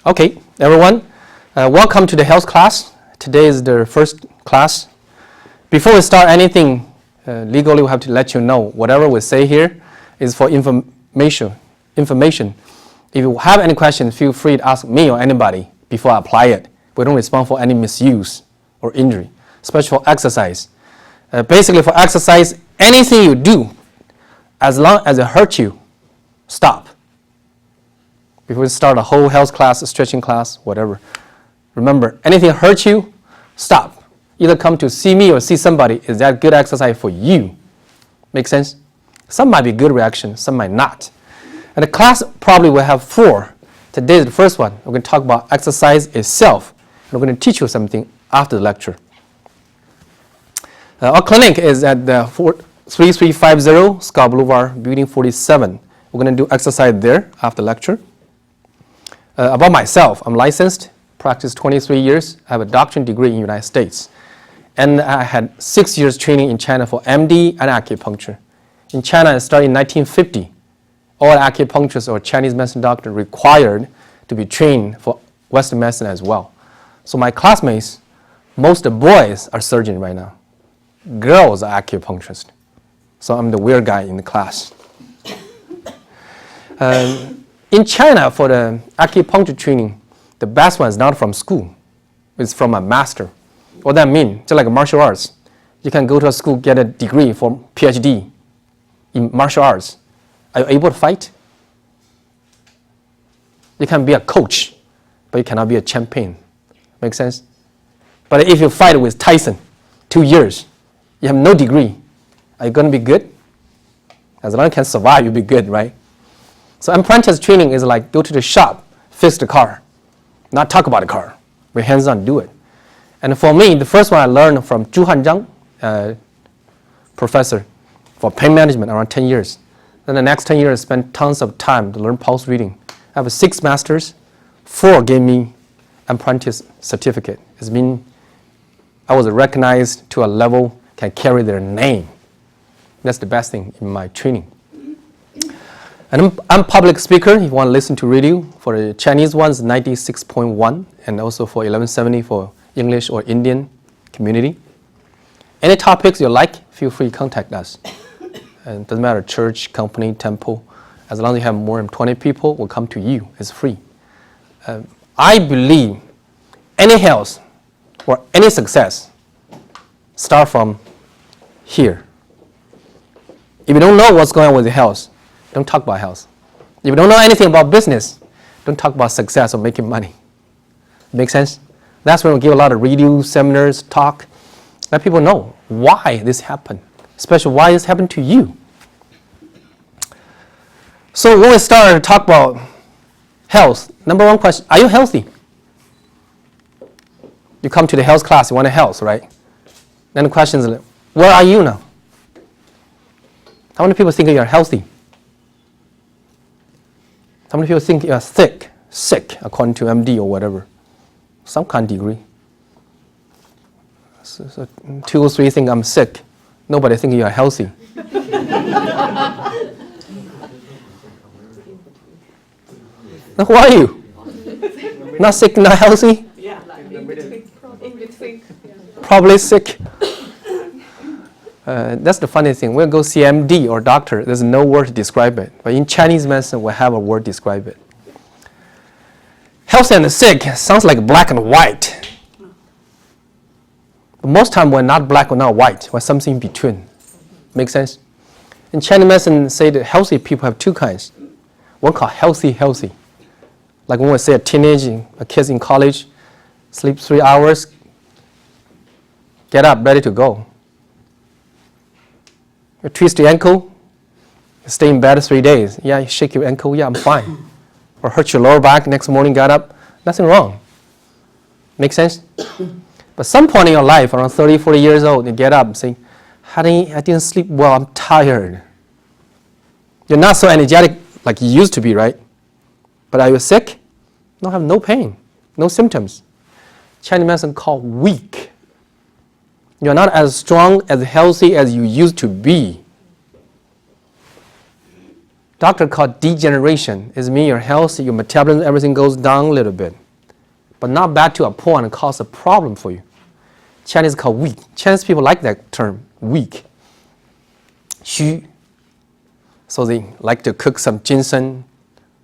Okay, everyone, welcome to the health class. Today is the first class. Before we start anything, legally we have to let you know whatever we say here is for information. If you have any questions, feel free to ask me or anybody before I apply it. We don't respond for any misuse or injury, especially for exercise. Basically for exercise, anything you do, as long as it hurts you, stop. Before we start a whole health class, a stretching class, whatever. Remember, anything hurts you, stop. Either come to see me or see somebody. Is that good exercise for you? Make sense? Some might be good reaction, some might not. And the class probably will have 4. Today is the first one. We're going to talk about exercise itself. And we're going to teach you something after the lecture. Our clinic is at the 3350 Scott Boulevard, Building 47. We're going to do exercise there after lecture. About myself, I'm licensed, practiced 23 years. I have a doctorate degree in the United States. And I had 6 years training in China for MD and acupuncture. In China, I started in 1950. All acupuncturists or Chinese medicine doctors required to be trained for Western medicine as well. So my classmates, most of the boys are surgeons right now. Girls are acupuncturists. So I'm the weird guy in the class. In China, for the acupuncture training, the best one is not from school. It's from a master. What that means, just like martial arts. You can go to a school, get a degree for PhD in martial arts. Are you able to fight? You can be a coach, but you cannot be a champion. Make sense? But if you fight with Tyson, 2 years, you have no degree, are you going to be good? As long as you can survive, you'll be good, right? So apprentice training is like go to the shop, fix the car, not talk about the car. With hands-on, do it. And for me, the first one I learned from Zhu Hanzhang, professor for pain management, around 10 years. Then the next 10 years, I spent tons of time to learn pulse reading. I have 6 masters, 4 gave me apprentice certificate. It means I was recognized to a level can carry their name. That's the best thing in my training. And I'm public speaker. If you want to listen to radio, for the Chinese ones, 96.1, and also for 1170 for English or Indian community. Any topics you like, feel free to contact us. And it doesn't matter, church, company, temple. As long as you have more than 20 people, will come to you. It's free. I believe any health or any success start from here. If you don't know what's going on with your health, don't talk about health. If you don't know anything about business, don't talk about success or making money. Make sense? That's when we give a lot of radio, seminars, talk. Let people know why this happened, especially why this happened to you. So when we start to talk about health, number one question, are you healthy? You come to the health class, you want a health, right? Then the question is, where are you now? How many people think you are healthy? How many people think you are sick, according to MD or whatever? Some kind of degree. So 2 or 3 think I'm sick. Nobody think you are healthy. Now, who are you? Not sick, not healthy? Yeah, probably sick. That's the funny thing. We'll go see MD or doctor. There's no word to describe it. But in Chinese medicine, we have a word to describe it. Healthy and sick sounds like black and white. But most time we're not black or not white. We're something in between. Make sense? In Chinese medicine, say that healthy people have 2 kinds. One called healthy. Like when we say a kid in college, sleep 3 hours, get up, ready to go. You twist your ankle, you stay in bed 3 days. Yeah, you shake your ankle, yeah, I'm fine. Or hurt your lower back, next morning got up, nothing wrong. Make sense? But some point in your life, around 30, 40 years old, you get up and say, honey, I didn't sleep well, I'm tired. You're not so energetic like you used to be, right? But are you sick? No, have no pain, no symptoms. Chinese medicine called weak. You're not as strong, as healthy as you used to be. Doctor called degeneration. It means your health, your metabolism, everything goes down a little bit. But not bad to a point and cause a problem for you. Chinese call weak. Chinese people like that term, weak. 虚. So they like to cook some ginseng,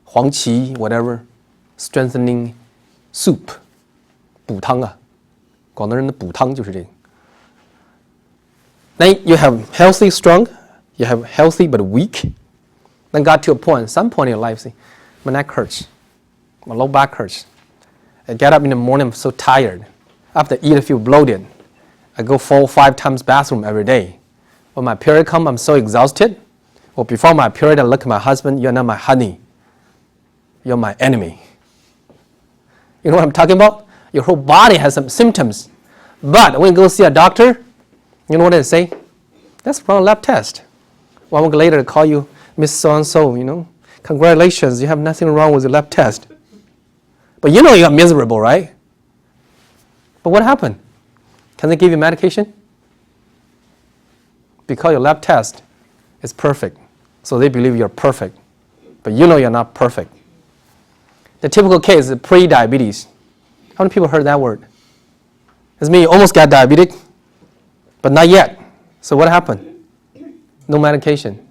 黄芪, whatever, strengthening soup. 补汤啊，广东人的补汤就是这个。Then you have healthy, strong. You have healthy but weak. Then got to a point, some point in your life, see, my neck hurts, my low back hurts. I get up in the morning, I'm so tired. After I eat, I feel bloated. I go 4 or 5 times bathroom every day. When my period comes, I'm so exhausted. Or before my period, I look at my husband, you're not my honey. You're my enemy. You know what I'm talking about? Your whole body has some symptoms. But when you go see a doctor, you know what they say? That's from a lab test. 1 week later, they call you, Miss So-and-so, you know, congratulations, you have nothing wrong with your lab test. But you know you're miserable, right? But what happened? Can they give you medication? Because your lab test is perfect. So they believe you're perfect. But you know you're not perfect. The typical case is pre-diabetes. How many people heard that word? It means you almost got diabetic, but not yet. So what happened? No medication.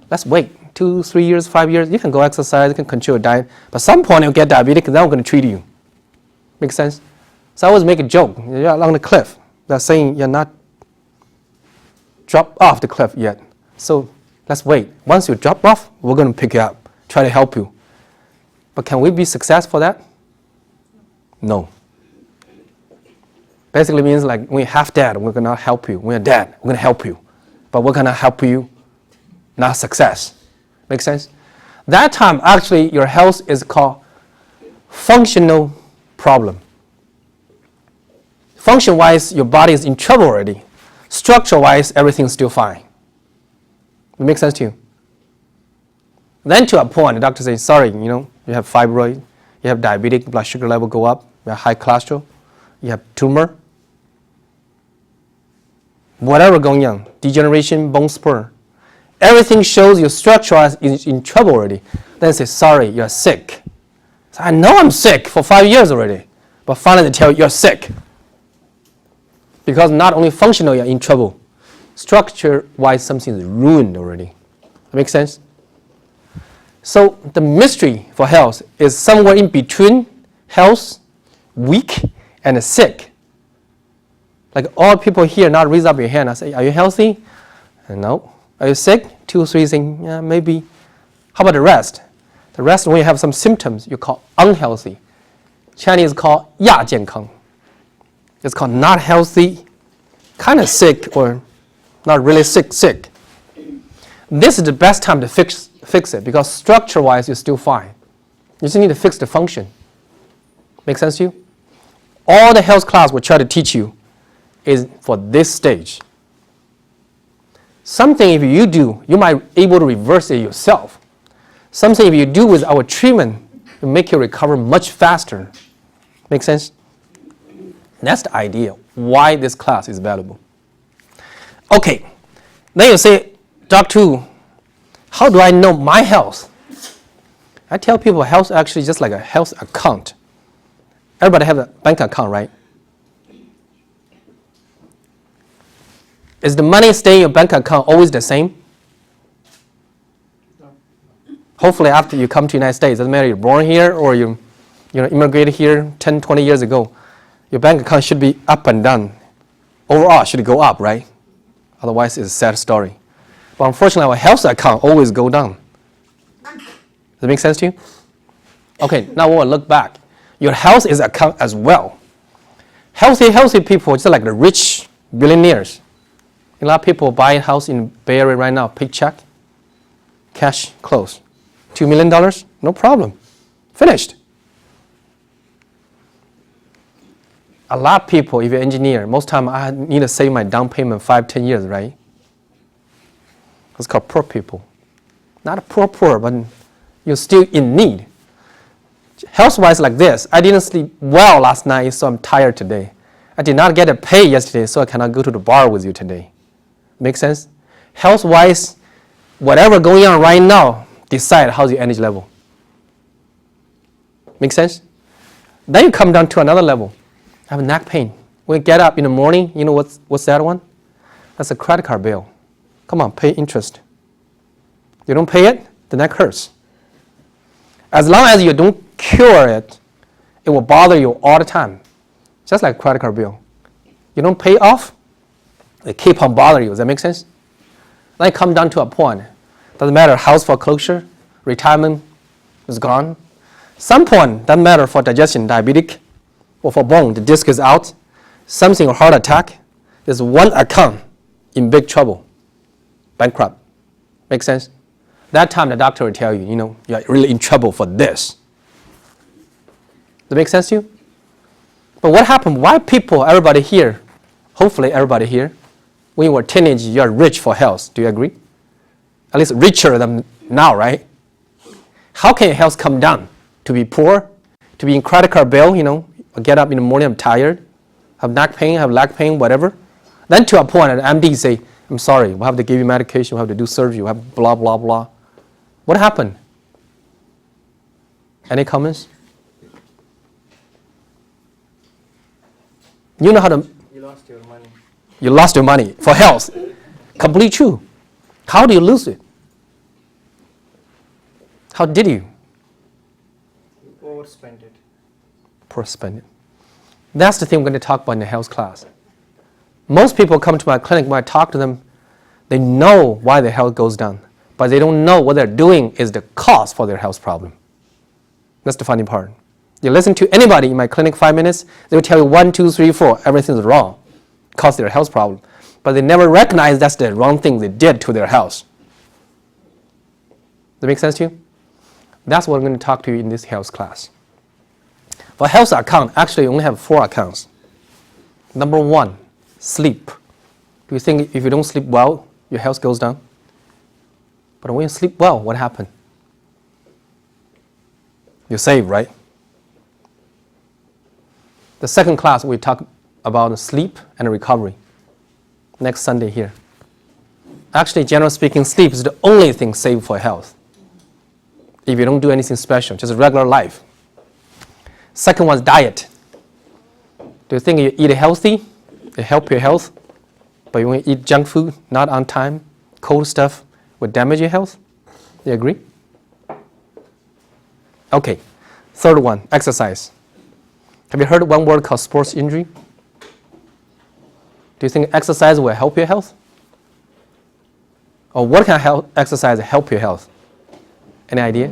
Let's wait 2, 3 years, 5 years. You can go exercise, you can control your diet. But at some point you'll get diabetic and then we're going to treat you. Make sense? So I always make a joke. You're along the cliff. They're saying you're not dropped off the cliff yet. So let's wait. Once you drop off, we're going to pick you up, try to help you. But can we be successful for that? No. Basically means like when you're half dead, we're going to help you. When you're dead, we're going to help you. But we're going to help you, not success. Make sense? That time, actually, your health is called functional problem. Function-wise, your body is in trouble already. Structure-wise, everything's still fine. It makes sense to you? Then to a point, the doctor says, sorry, you know, you have fibroid, you have diabetic, blood sugar level go up, you have high cholesterol, you have tumor, whatever going on, degeneration, bone spur. Everything shows your structure is in trouble already. Then say, sorry, you're sick. So I know I'm sick for 5 years already, but finally they tell you you're sick. Because not only functional, you're in trouble. Structure-wise, something is ruined already. That makes sense? So the mystery for health is somewhere in between health, weak, and sick. Like all people here not raise up your hand and say, are you healthy? No. Are you sick? 2 or 3 things, yeah, maybe. How about the rest? The rest, when you have some symptoms, you call unhealthy. Chinese call 亚健康. It's called not healthy, kind of sick, or not really sick. This is the best time to fix it because structure-wise, you're still fine. You just need to fix the function. Make sense to you? All the health class will try to teach you is for this stage. Something if you do, you might be able to reverse it yourself. Something if you do with our treatment, it will make you recover much faster. Make sense? That's the idea why this class is valuable. Okay, then you say, Dr. How do I know my health? I tell people health actually just like a health account. Everybody have a bank account, right? Is the money staying in your bank account always the same? No. Hopefully after you come to the United States, doesn't matter you're born here or you immigrated here 10, 20 years ago, your bank account should be up and down. Overall, should go up, right? Otherwise, it's a sad story. But unfortunately, our health account always go down. Does that make sense to you? Okay, now we'll look back. Your health is account as well. Healthy people, just like the rich billionaires. A lot of people buy a house in Bay Area right now, pay check, cash close. $2 million, no problem. Finished. A lot of people, if you're an engineer, most time I need to save my down payment 5, 10 years, right? It's called poor people. Not poor, but you're still in need. Health-wise like this, I didn't sleep well last night, so I'm tired today. I did not get a pay yesterday, so I cannot go to the bar with you today. Make sense? Health-wise, whatever going on right now, decide how's your energy level. Make sense? Then you come down to another level. I have neck pain. When you get up in the morning, you know what's that one? That's a credit card bill. Come on, pay interest. You don't pay it, the neck hurts. As long as you don't cure it, it will bother you all the time. Just like a credit card bill. You don't pay off, it keep on bothering you. Does that make sense? Then you come down to a point. Doesn't matter, house foreclosure, retirement is gone. Some point, doesn't matter for digestion, diabetic, or for bone, the disc is out, something or heart attack. There's one account in big trouble, bankrupt. Make sense? That time the doctor will tell you, you're really in trouble for this. Does that make sense to you? But what happened? Why people, everybody here, hopefully everybody here, when you were teenage, you're rich for health. Do you agree? At least richer than now, right? How can your health come down? To be poor, to be in credit card bill, get up in the morning, I'm tired, have neck pain, have leg pain, whatever. Then to a point, an MD say, I'm sorry, we'll have to give you medication, we'll have to do surgery, we'll have blah, blah, blah. What happened? Any comments? You know how to... You lost your money. You lost your money for health. Completely true. How do you lose it? How did you? You overspend it. Overspend it. That's the thing we're going to talk about in the health class. Most people come to my clinic, when I talk to them, they know why their health goes down, but they don't know what they're doing is the cause for their health problem. That's the funny part. You listen to anybody in my clinic 5 minutes, they will tell you 1, 2, 3, 4, everything's wrong, cause their health problem. But they never recognize that's the wrong thing they did to their health. Does that make sense to you? That's what I'm going to talk to you in this health class. For health account, actually you only have 4 accounts. Number 1, sleep. Do you think if you don't sleep well, your health goes down? But when you sleep well, what happened? You're saved, right? The second class, we talk about sleep and recovery. Next Sunday here. Actually, generally speaking, sleep is the only thing saved for health. If you don't do anything special, just regular life. Second one is diet. Do you think you eat healthy, it help your health? But when you eat junk food, not on time, cold stuff, will damage your health? You agree? Okay. Third one, exercise. Have you heard one word called sports injury? Do you think exercise will help your health? Or what kind of exercise help your health? Any idea?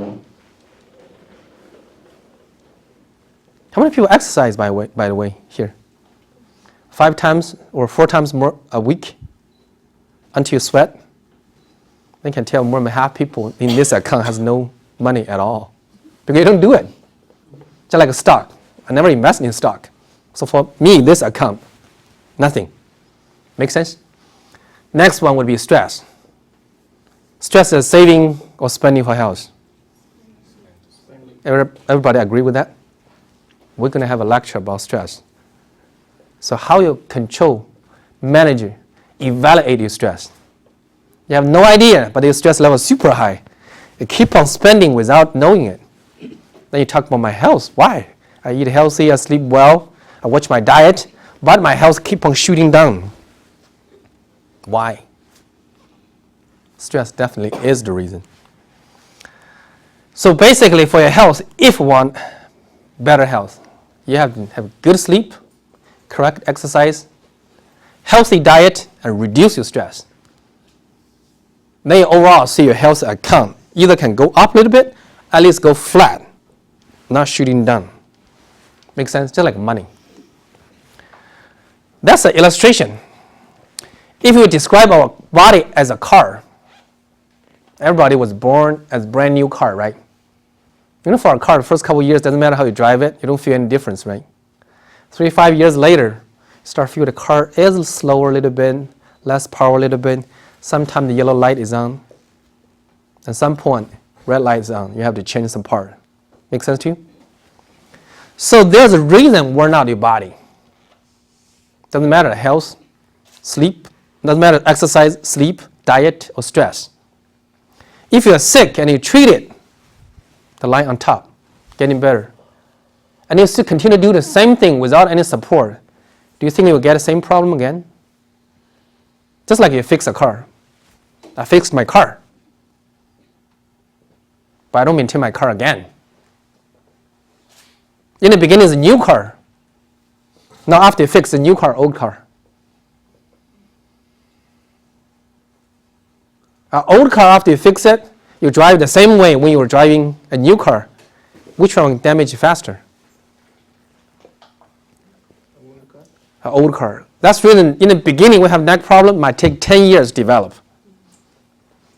How many people exercise, by the way, here? 5 times or 4 times more a week until you sweat? I can tell more than half people in this account has no money at all because you don't do it. Just like a stock. I never invest in stock. So for me, this account, nothing. Make sense? Next one would be stress. Stress is saving or spending for health. Everybody agree with that? We're going to have a lecture about stress. So how you control, manage, evaluate your stress. You have no idea, but your stress level is super high. You keep on spending without knowing it. Then you talk about my health. Why? I eat healthy, I sleep well, I watch my diet, but my health keep on shooting down. Why? Stress definitely is the reason. So basically for your health, if you want better health, you have to have good sleep, correct exercise, healthy diet, and reduce your stress. Then you overall see your health account either can go up a little bit, at least go flat, not shooting down. Make sense? Just like money. That's an illustration. If you describe our body as a car, everybody was born as a brand new car, right? For a car, the first couple of years, doesn't matter how you drive it, you don't feel any difference, right? 3 to 5 years later, you start feeling the car is slower a little bit, less power a little bit. Sometimes the yellow light is on. At some point, red light is on. You have to change some part. Make sense to you? So there's a reason we're not your body. Doesn't matter health, sleep, doesn't matter exercise, sleep, diet, or stress. If you're sick and you treat it, the line on top, getting better, and you still continue to do the same thing without any support, do you think you will get the same problem again? Just like you fix a car. I fixed my car, but I don't maintain my car again. In the beginning, it's a new car. Now after you fix the new car, old car. An old car, after you fix it, you drive the same way when you were driving a new car. Which one will damage faster? An old car. That's the reason in the beginning we have neck problem, might take 10 years to develop.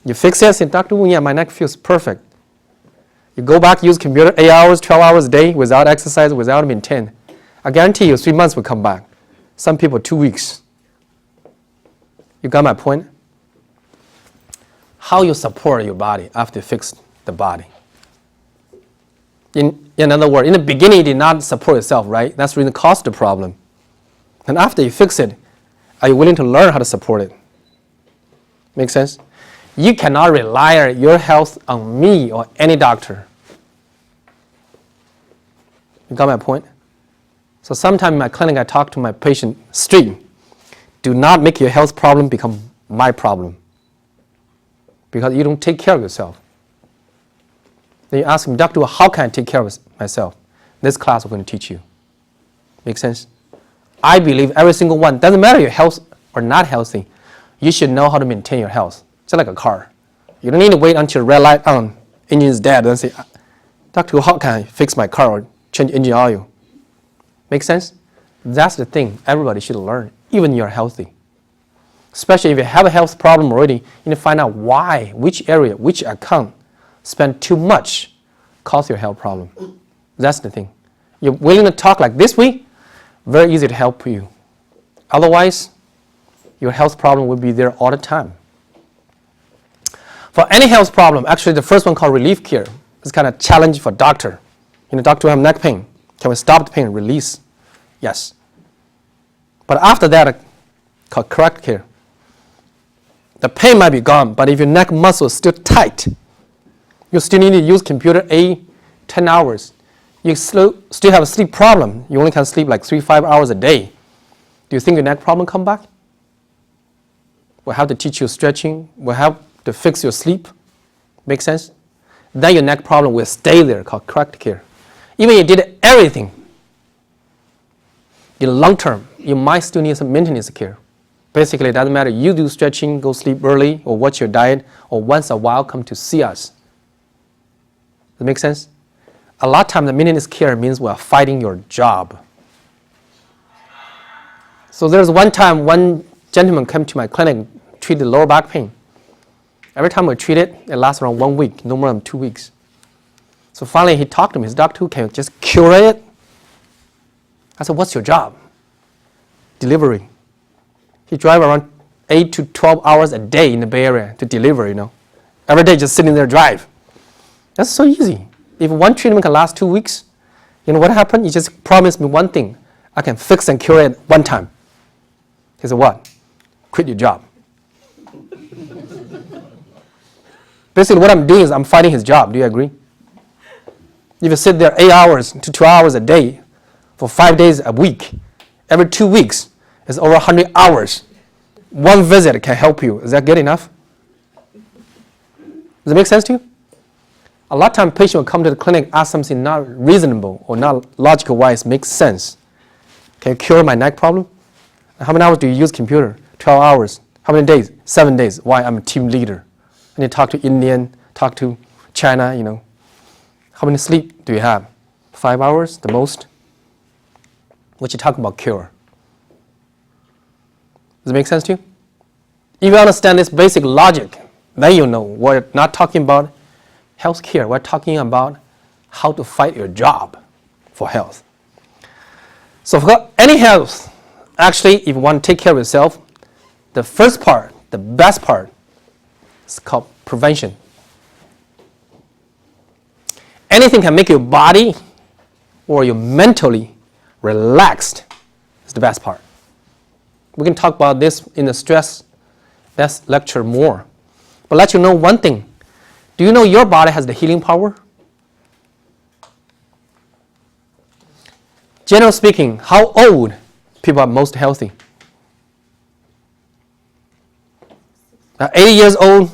You fix it, say, Dr. Wu, yeah, my neck feels perfect. You go back, use computer 8 hours, 12 hours a day without exercise, without maintain. I guarantee you 3 months will come back. Some people 2 weeks. You got my point? How you support your body after you fix the body. In other words, in the beginning you did not support yourself, right? That's really caused the problem. And after you fix it, are you willing to learn how to support it? Make sense? You cannot rely on your health on me or any doctor. You got my point? So sometimes in my clinic I talk to my patient straight. Do not make your health problem become my problem, because you don't take care of yourself. Then you ask me, Doctor, how can I take care of myself? This class we're going to teach you. Make sense? I believe every single one, doesn't matter your health or not healthy, you should know how to maintain your health. Just like a car. You don't need to wait until red light on, engine is dead, and say, Doctor, how can I fix my car or change engine oil? Make sense? That's the thing everybody should learn, even if you're healthy. Especially if you have a health problem already, you need to find out why, which area, which account spend too much cause your health problem. That's the thing. You're willing to talk like this way, very easy to help you. Otherwise, your health problem will be there all the time. For any health problem, actually the first one called relief care is kind of challenge for doctor. Doctor, I have neck pain. Can we stop the pain, release? Yes. But after that, called correct care. The pain might be gone, but if your neck muscle is still tight, you still need to use computer 10 hours. You still have a sleep problem. You only can sleep like 3-5 hours a day. Do you think your neck problem come back? We'll have to teach you stretching. We'll have to fix your sleep. Make sense? Then your neck problem will stay there, called correct care. Even if you did everything, in the long term, you might still need some maintenance care. Basically, it doesn't matter. You do stretching, go sleep early, or watch your diet, or once a while come to see us. Does that make sense? A lot of times, the maintenance care means we are fighting your job. So there's one time, one gentleman came to my clinic, treated lower back pain. Every time we treat it, it lasts around 1 week, no more than 2 weeks. So finally, he talked to me. He said, Doctor, can you just cure it? I said, what's your job? Delivery. He drives around 8 to 12 hours a day in the Bay Area to deliver, Every day just sitting there drive. That's so easy. If one treatment can last 2 weeks, you know what happened? He just promised me one thing. I can fix and cure it one time. He said, what? Quit your job. Basically, what I'm doing is I'm fighting his job. Do you agree? If you sit there 8 hours to 2 hours a day for 5 days a week, every 2 weeks, it's over 100 hours. One visit can help you. Is that good enough? Does it make sense to you? A lot of times, patients will come to the clinic, ask something not reasonable or not logical-wise, makes sense. Can you cure my neck problem? How many hours do you use computer? 12 hours. How many days? 7 days. Why? I'm a team leader. I need to talk to Indian, talk to China, How many sleep do you have? 5 hours, the most? What you talking about cure? Does it make sense to you? If you understand this basic logic, then you know we're not talking about health care. We're talking about how to fight your job for health. So for any health, actually, if you want to take care of yourself, the first part, the best part, is called prevention. Anything can make your body or you mentally relaxed is the best part. We can talk about this in the stress lecture more. But let you know one thing. Do you know your body has the healing power? Generally speaking, how old people are most healthy? 80 years old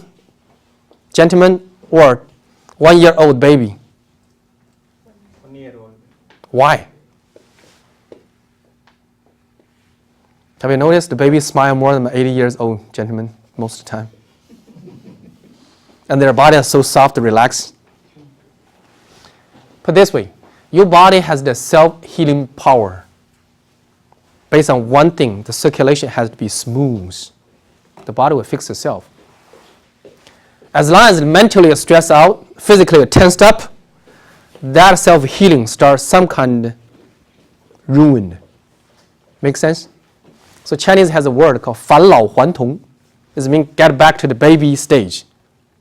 gentleman or 1-year-old baby? 1-year-old. Why? Have you noticed the babies smile more than the 80 years old gentleman most of the time? And their body is so soft and relaxed. Put this way, your body has the self-healing power. Based on one thing, the circulation has to be smooth. The body will fix itself. As long as mentally you're stressed out, physically you're tensed up, that self-healing starts some kind of ruined. Make sense? So Chinese has a word called 返老还童. This means get back to the baby stage.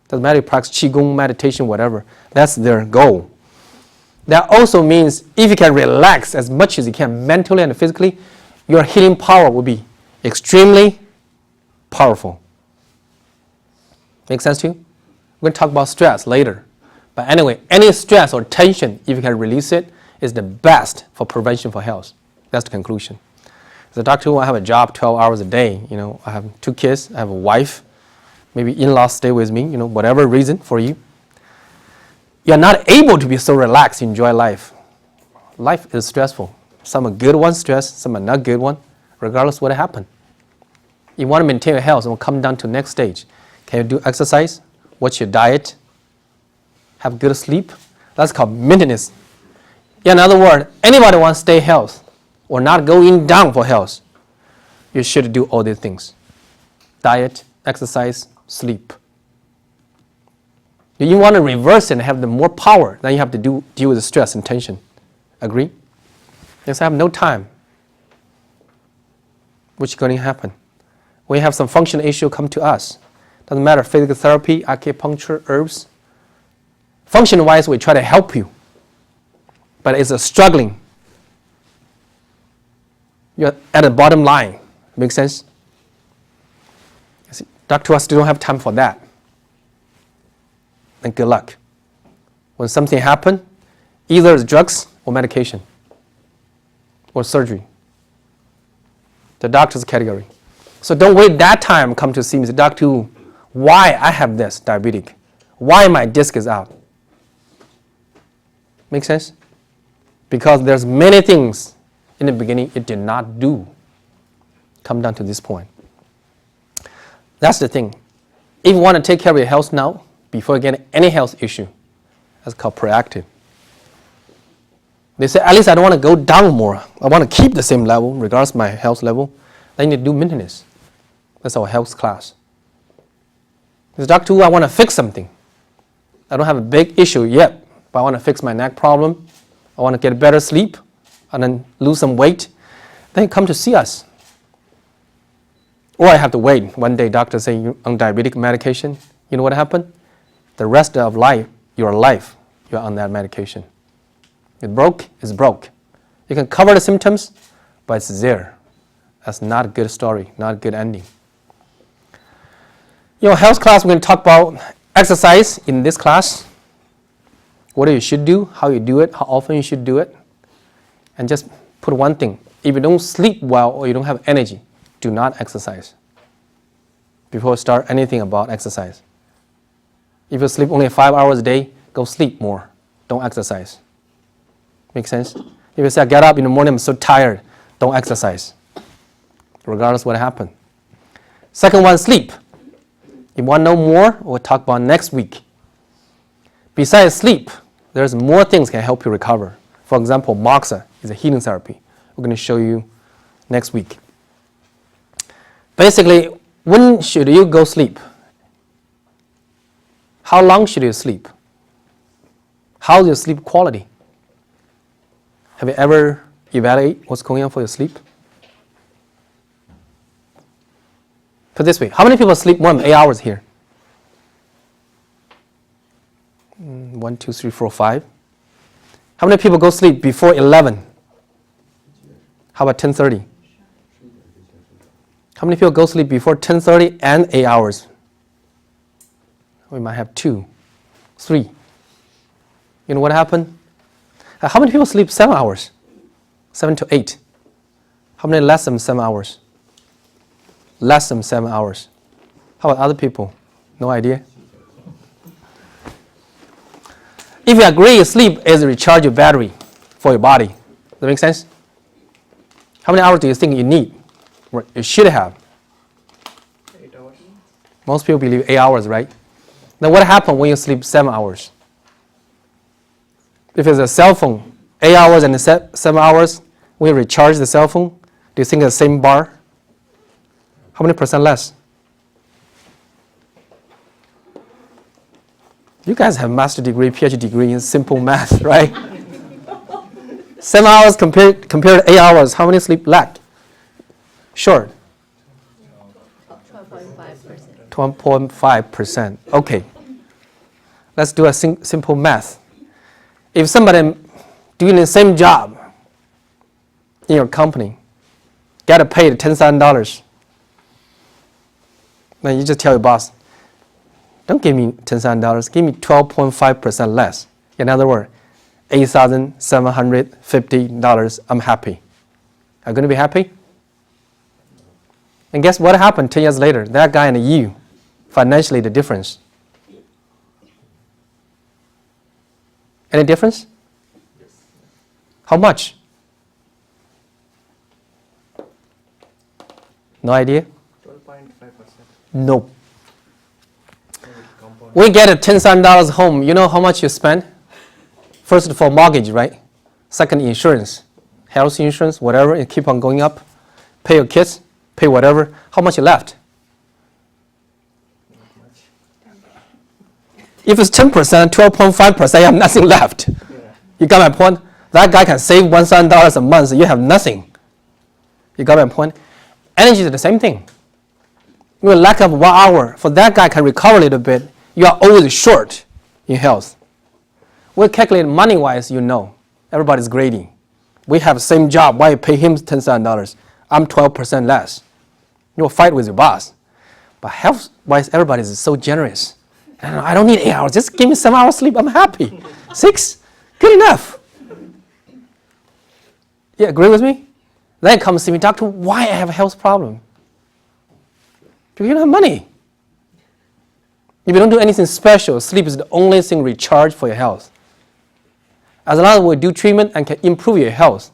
Doesn't matter if you practice Qigong, meditation, whatever. That's their goal. That also means if you can relax as much as you can mentally and physically, your healing power will be extremely powerful. Make sense to you? We're going to talk about stress later. But anyway, any stress or tension, if you can release it, is the best for prevention for health. That's the conclusion. As a doctor, I have a job 12 hours a day. I have 2 kids, I have a wife, maybe in-laws stay with me, whatever reason for you. You're not able to be so relaxed, enjoy life. Life is stressful. Some are good ones, stress, some are not good ones, regardless what happened. You want to maintain your health, and we'll come down to the next stage. Can you do exercise? What's your diet? Have good sleep? That's called maintenance. In other words, anybody wants to stay healthy or not going down for health, you should do all these things. Diet, exercise, sleep. If you want to reverse it and have the more power, then you have to deal with the stress and tension. Agree? Yes, I have no time. What's going to happen? When you have some functional issue, come to us. Doesn't matter, physical therapy, acupuncture, herbs. Function-wise, we try to help you. But it's a struggling. You're at the bottom line. Make sense? See, Dr. Still don't have time for that. And good luck. When something happens, either it's drugs or medication or surgery. The doctor's category. So don't wait that time come to see me. Say, Doctor, why I have this diabetic? Why my disc is out? Make sense? Because there's many things in the beginning it did not do. Come down to this point. That's the thing. If you want to take care of your health now, before you get any health issue, that's called proactive. They say, at least I don't want to go down more. I want to keep the same level, regardless of my health level. Then you need to do maintenance. That's our health class. This Doctor, I want to fix something. I don't have a big issue yet, but I want to fix my neck problem. I want to get better sleep and then lose some weight. Then come to see us. Or I have to wait. One day, doctor say you're on diabetic medication. You know what happened? The rest of your life, you're on that medication. It broke, it's broke. You can cover the symptoms, but it's there. That's not a good story, not a good ending. Health class, we're going to talk about exercise in this class. What you should do, how you do it, how often you should do it. And just put one thing. If you don't sleep well or you don't have energy, do not exercise. Before you start anything about exercise. If you sleep only 5 hours a day, go sleep more. Don't exercise. Make sense? If you say, I get up in the morning, I'm so tired, don't exercise. Regardless what happened. Second one, sleep. If you want to know more, we'll talk about next week. Besides sleep, there's more things can help you recover. For example, moxa is a healing therapy. We're going to show you next week. Basically, when should you go sleep? How long should you sleep? How's your sleep quality? Have you ever evaluated what's going on for your sleep? Put it this way, how many people sleep more than 8 hours here? 1, 2, 3, 4, 5. How many people go sleep before 11? How about 10:30? How many people go sleep before 10:30 and 8 hours? We might have 2. 3. You know what happened? How many people sleep 7 hours? 7 to 8. How many less than 7 hours? Less than 7 hours. How about other people? No idea? If you agree sleep is recharge your battery for your body, does that make sense? How many hours do you think you need? You should have. 8 hours. Most people believe 8 hours, right? Now what happens when you sleep 7 hours? If it's a cell phone, 8 hours and 7 hours, when you recharge the cell phone, do you think it's the same bar? How many percent less? You guys have master degree, PhD degree in simple math, right? 7 hours compared to 8 hours, how many sleep lack? Short. 12.5%. 12.5%. Okay. Let's do a simple math. If somebody doing the same job in your company, get paid $10,000, then you just tell your boss, don't give me $10,000, give me 12.5% less. In other words, $8,750, I'm happy. Are you going to be happy? And guess what happened 10 years later? That guy and you, financially the difference. Any difference? Yes. How much? No idea? 12.5%. No. We get a $10,000 home. You know how much you spend? First of all, mortgage, right? Second, insurance, health insurance, whatever. It keep on going up. Pay your kids, pay whatever. How much you left? Not much. If it's 10%, 12.5%, you have nothing left. Yeah. You got my point? That guy can save $1,000 a month. You have nothing. You got my point? Energy is the same thing. You lack of 1 hour. For that guy can recover a little bit. You are always short in health. We calculate money-wise, you know. Everybody's grading. We have the same job. Why you pay him $10,000? I'm 12% less. You will fight with your boss. But health-wise, everybody is so generous. I don't need 8 hours. Just give me 7 hours sleep. I'm happy. 6? Good enough. You agree with me? Then come see me, doctor, why I have a health problem? Because you don't have money. If you don't do anything special, sleep is the only thing recharge for your health. As long as we do treatment and can improve your health,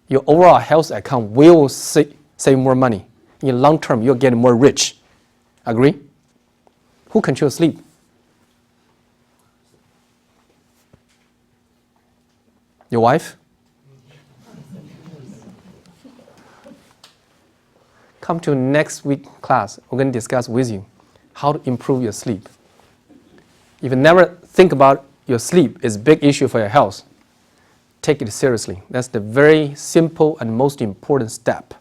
your overall health account will save more money. In the long term, you'll get more rich. Agree? Who controls sleep? Your wife? Come to next week class. We're going to discuss with you how to improve your sleep. If you never think about your sleep is a big issue for your health, take it seriously. That's the very simple and most important step.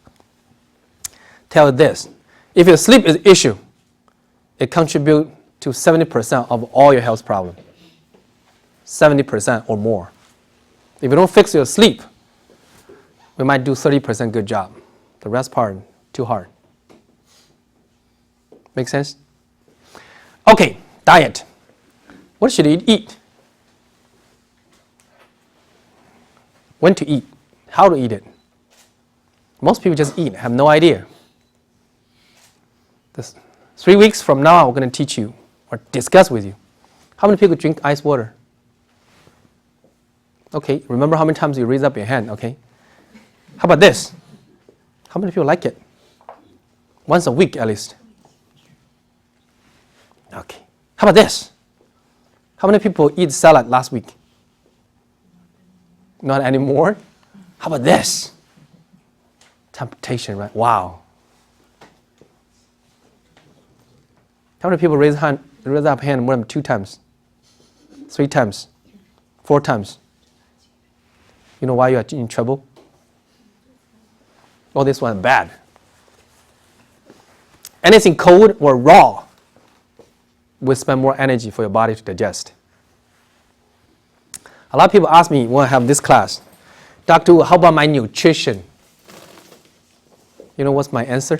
Tell you this, if your sleep is an issue, it contributes to 70% of all your health problems. 70% or more. If you don't fix your sleep, we might do 30% good job. The rest part, too hard. Make sense? Okay, diet. What should you eat? When to eat? How to eat it? Most people just eat, have no idea. 3 weeks from now, we're going to teach you or discuss with you. How many people drink ice water? Okay, remember how many times you raise up your hand, okay? How about this? How many people like it? Once a week at least. Okay. How about this? How many people eat salad last week? Not anymore? How about this? Temptation, right? Wow. How many people raise up hand more than 2 times? 3 times? 4 times? You know why you are in trouble? Oh, this one bad. Anything cold or raw will spend more energy for your body to digest. A lot of people ask me when I have this class, Doctor, how about my nutrition? You know what's my answer?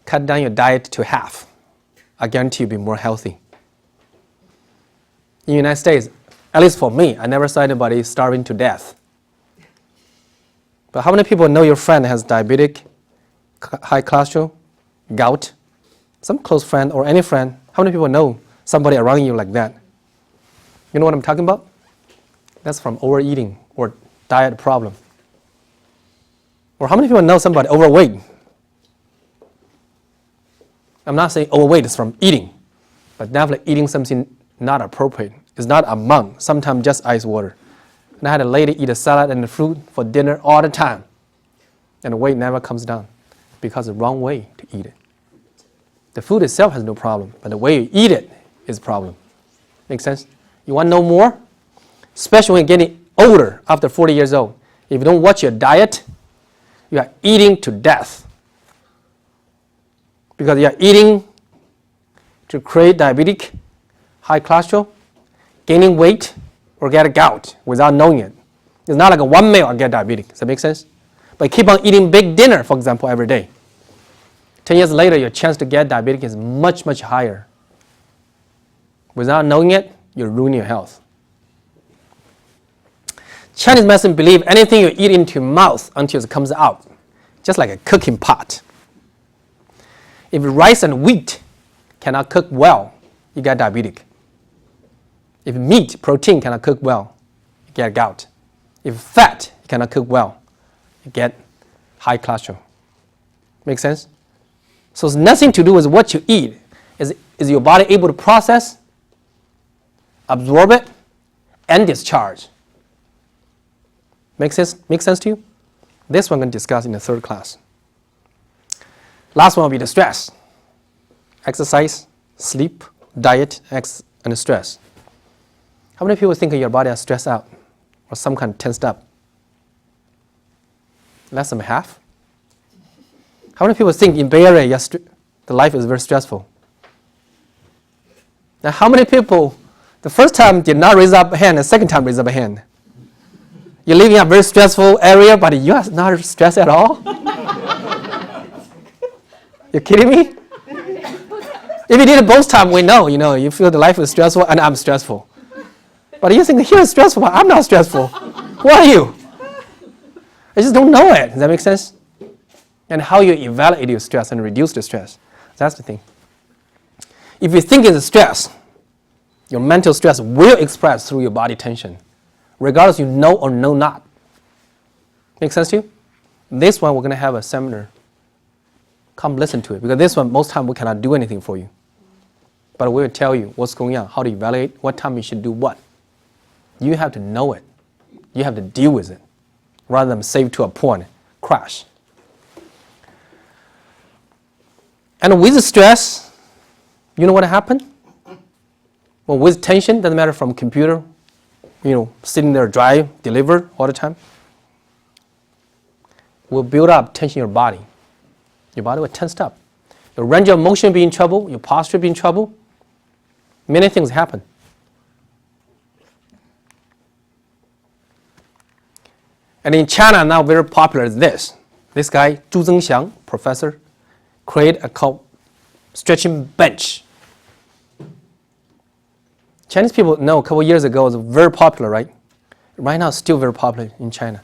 Cut down your diet to half. I guarantee you'll be more healthy. In the United States, at least for me, I never saw anybody starving to death. But how many people know your friend has diabetic, high cholesterol, gout? Some close friend or any friend, how many people know somebody around you like that? You know what I'm talking about? That's from overeating or diet problem. Or how many people know somebody overweight? I'm not saying overweight is from eating, but definitely eating something not appropriate. It's not amount, sometimes just ice water. And I had a lady eat a salad and the fruit for dinner all the time. And the weight never comes down because it's the wrong way to eat it. The food itself has no problem, but the way you eat it is a problem. Make sense? You want to know more? Especially when you're getting older, after 40 years old. If you don't watch your diet, you are eating to death. Because you are eating to create diabetic, high cholesterol, gaining weight, or get a gout without knowing it. It's not like a one meal I get diabetic. Does that make sense? But keep on eating big dinner, for example, every day. 10 years later, your chance to get diabetic is much, much higher. Without knowing it, you're ruining your health. Chinese medicine believe anything you eat into your mouth until it comes out, just like a cooking pot. If rice and wheat cannot cook well, you get diabetic. If meat, protein cannot cook well, you get gout. If fat cannot cook well, you get high cholesterol. Make sense? So it's nothing to do with what you eat. Is your body able to process, absorb it, and discharge? Make sense to you? This one I'm going to discuss in the third class. Last one will be the stress. Exercise, sleep, diet, and stress. How many people think your body is stressed out or some kind of tensed up? Less than half. How many people think in Bay Area the life is very stressful? Now, how many people the first time did not raise up a hand, the second time raise up a hand? You're living in a very stressful area, but you are not stressed at all? You're kidding me? If you did it both times, we know, you feel the life is stressful and I'm stressful. But you think here is stressful, but I'm not stressful. Who are you? I just don't know it. Does that make sense? And how you evaluate your stress and reduce the stress. That's the thing. If you think it's a stress, your mental stress will express through your body tension, regardless you know or know not. Make sense to you? This one we're going to have a seminar. Come listen to it, because this one most time we cannot do anything for you. But we will tell you what's going on, how to evaluate, what time you should do what. You have to know it. You have to deal with it, rather than save to a point, crash. And with the stress, you know what happened? Well, with tension, doesn't matter from computer, sitting there, drive, deliver all the time, will build up tension in your body. Your body will tense up. Your range of motion will be in trouble, your posture will be in trouble. Many things happen. And in China now very popular is this. This guy, Zhu Zengxiang, professor, created a called stretching bench. Chinese people know a couple years ago it was very popular, right? Right now it's still very popular in China.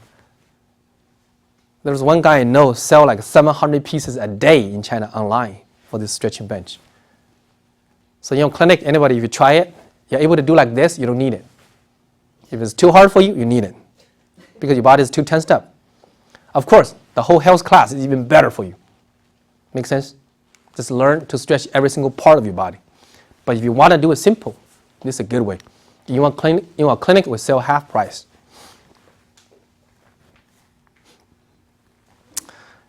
There's one guy I know sell like 700 pieces a day in China online for this stretching bench. So clinic, anybody, if you try it, you're able to do like this, you don't need it. If it's too hard for you, you need it. Because your body is too tensed up. Of course, the whole health class is even better for you. Make sense? Just learn to stretch every single part of your body. But if you want to do it simple, this is a good way. You want clinic will sell half price.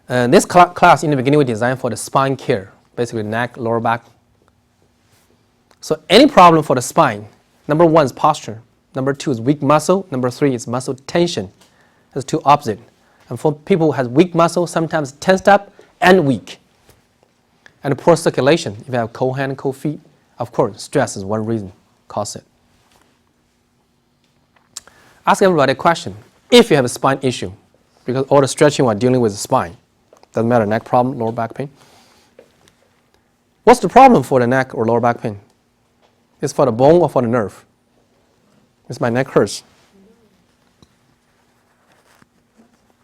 This class in the beginning we designed for the spine care, basically neck, lower back. So any problem for the spine, number one is posture, number two is weak muscle, number three is muscle tension. That's two opposite. And for people who have weak muscle, sometimes tensed up and weak. And poor circulation, if you have cold hand, cold feet, of course, stress is one reason cause it. Ask everybody a question. If you have a spine issue, because all the stretching we're dealing with the spine, doesn't matter, neck problem, lower back pain. What's the problem for the neck or lower back pain? Is for the bone or for the nerve? It's my neck hurts.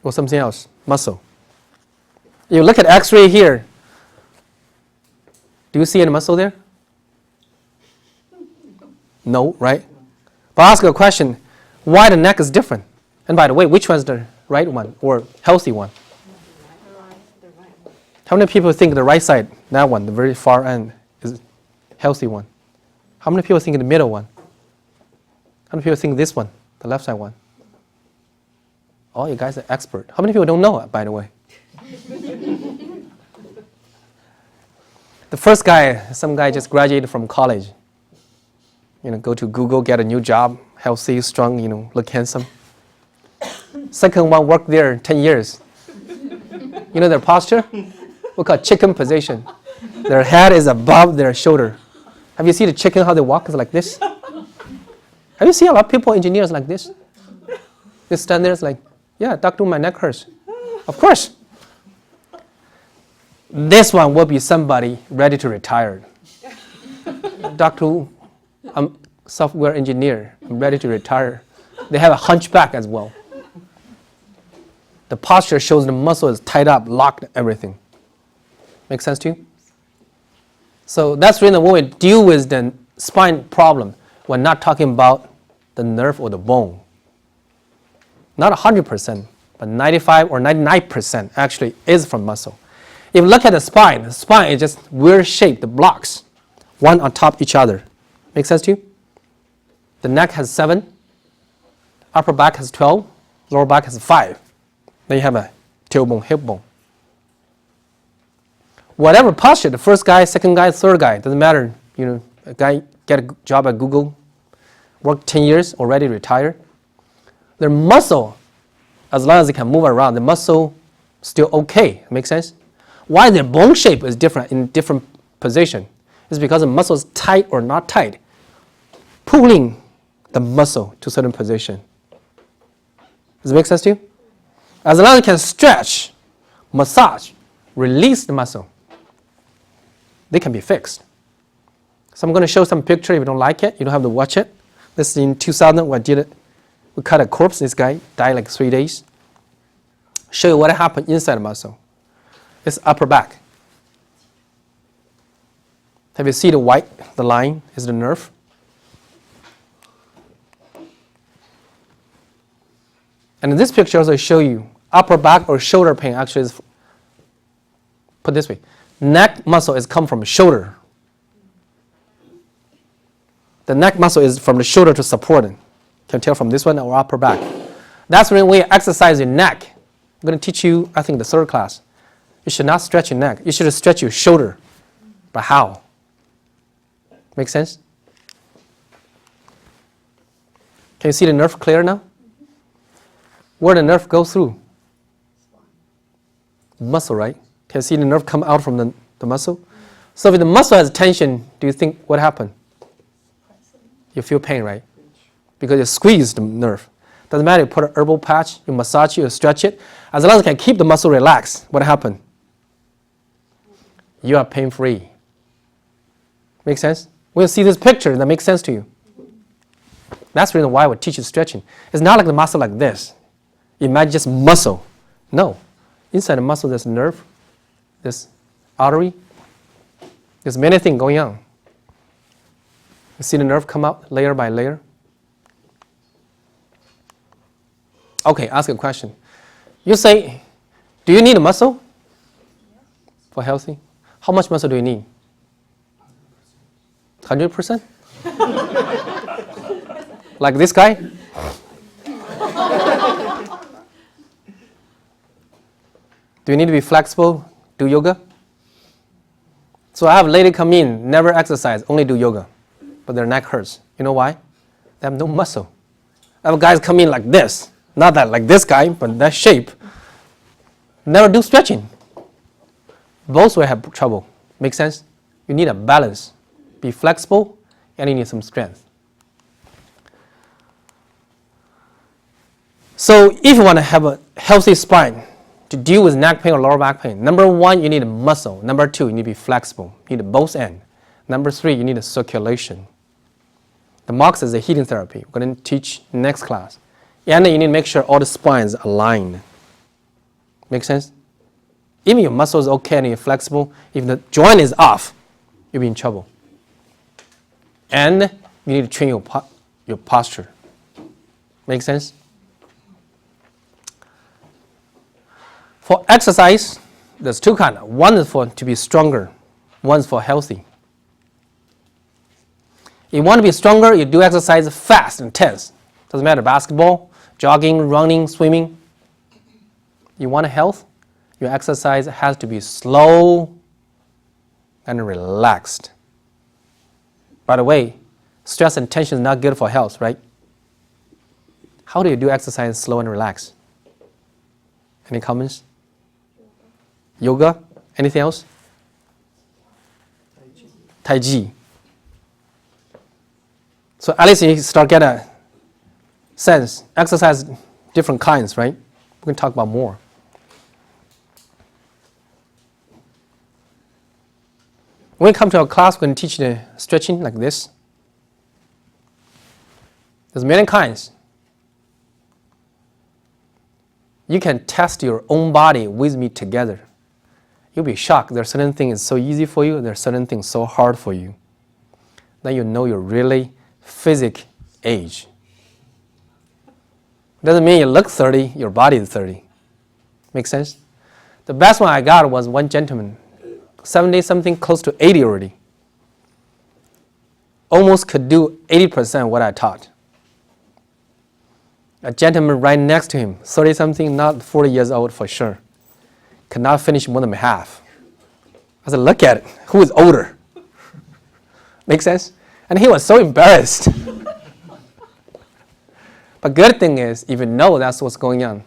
Or something else, muscle. You look at X-ray here. Do you see any muscle there? No, right? But I'll ask you a question. Why the neck is different? And by the way, which one's the right one or healthy one? How many people think the right side, that one, the very far end, is healthy one? How many people think the middle one? How many people think this one, the left side one? Oh, you guys are expert. How many people don't know it, by the way? The first guy, some guy just graduated from college. Go to Google, get a new job, healthy, strong, look handsome. Second one worked there 10 years. Their posture? We call chicken position. Their head is above their shoulder. Have you seen the chicken, how they walk? It's like this. Have you seen a lot of people, engineers like this? They stand there, it's like, yeah, doctor, my neck hurts. Of course. This one will be somebody ready to retire. Doctor, I'm software engineer. I'm ready to retire. They have a hunchback as well. The posture shows the muscle is tied up, locked, everything. Make sense to you? So that's the reason when we deal with the spine problem, we're not talking about the nerve or the bone. Not 100%, but 95 or 99% actually is from muscle. If you look at the spine is just weird shape, the blocks, one on top each other. Make sense to you? The neck has 7, upper back has 12, lower back has 5. Then you have a tailbone, hip bone. Whatever posture, the first guy, second guy, third guy, doesn't matter. A guy get a job at Google, worked 10 years, already retired. Their muscle, as long as they can move around, the muscle still okay. Make sense? Why their bone shape is different in different position is because the muscle is tight or not tight, pulling the muscle to a certain position. Does it make sense to you? As long as you can stretch, massage, release the muscle, they can be fixed. So I'm going to show some picture. If you don't like it, you don't have to watch it. This is in 2000, we did it. We cut a corpse. This guy died like 3 days. Show you what happened inside the muscle. It's upper back. Have you seen the white, the line is the nerve? And in this picture also show you upper back or shoulder pain actually is, put this way, neck muscle is come from the shoulder. The neck muscle is from the shoulder to support it. Can tell from this one or upper back. That's when we exercise your neck. I'm going to teach you, I think, the third class. You should not stretch your neck. You should stretch your shoulder. But how? Make sense? Can you see the nerve clear now? Where the nerve goes through? Muscle, right? Can you see the nerve come out from the muscle? So if the muscle has tension, do you think what happened? You feel pain, right? Because you squeeze the nerve. Doesn't matter, you put an herbal patch, you massage it, you stretch it. As long as you can keep the muscle relaxed, what happened? You are pain-free. Make sense? When you see this picture, that makes sense to you. That's the reason why we teach you stretching. It's not like the muscle like this. Imagine just muscle. No. Inside the muscle, there's nerve, there's artery, there's many things going on. You see the nerve come out layer by layer? Okay, ask a question. You say, do you need a muscle for healthy? How much muscle do you need? 100%? Like this guy? Do you need to be flexible, do yoga? So I have a lady come in, never exercise, only do yoga, but their neck hurts. You know why? They have no muscle. I have guys come in like this, not that like this guy, but that shape. Never do stretching. Both will have trouble. Make sense? You need a balance. Be flexible, and you need some strength. So if you want to have a healthy spine, to deal with neck pain or lower back pain, number 1, you need a muscle. Number 2, you need to be flexible. You need both ends. Number 3, you need a circulation. The MOX is a heating therapy. We're going to teach next class. And you need to make sure all the spines are aligned. Make sense? Even your muscle is okay and you're flexible, if the joint is off, you'll be in trouble. And you need to train your posture. Make sense? For exercise, there's two kinds. One is for to be stronger. One is for healthy. You want to be stronger, you do exercise fast, intense. Doesn't matter, basketball, jogging, running, swimming. You want health, your exercise has to be slow and relaxed. By the way, stress and tension is not good for health, right? How do you do exercise slow and relaxed? Any comments? Yoga? Anything else? Tai Chi. So at least you start getting a sense. Exercise, different kinds, right? We're going to talk about more. When you come to our class, we're going to teach you the stretching like this. There's many kinds. You can test your own body with me together. You'll be shocked. There are certain things so easy for you. There are certain things so hard for you. Then you know you're really physic age. Doesn't mean you look 30, your body is 30. Make sense? The best one I got was one gentleman, 70 something, close to 80 already. Almost could do 80% what I taught. A gentleman right next to him, 30 something, not 40 years old for sure, could not finish more than half. I said, look at it, who is older? Make sense? And he was so embarrassed. But good thing is, if you know that's what's going on,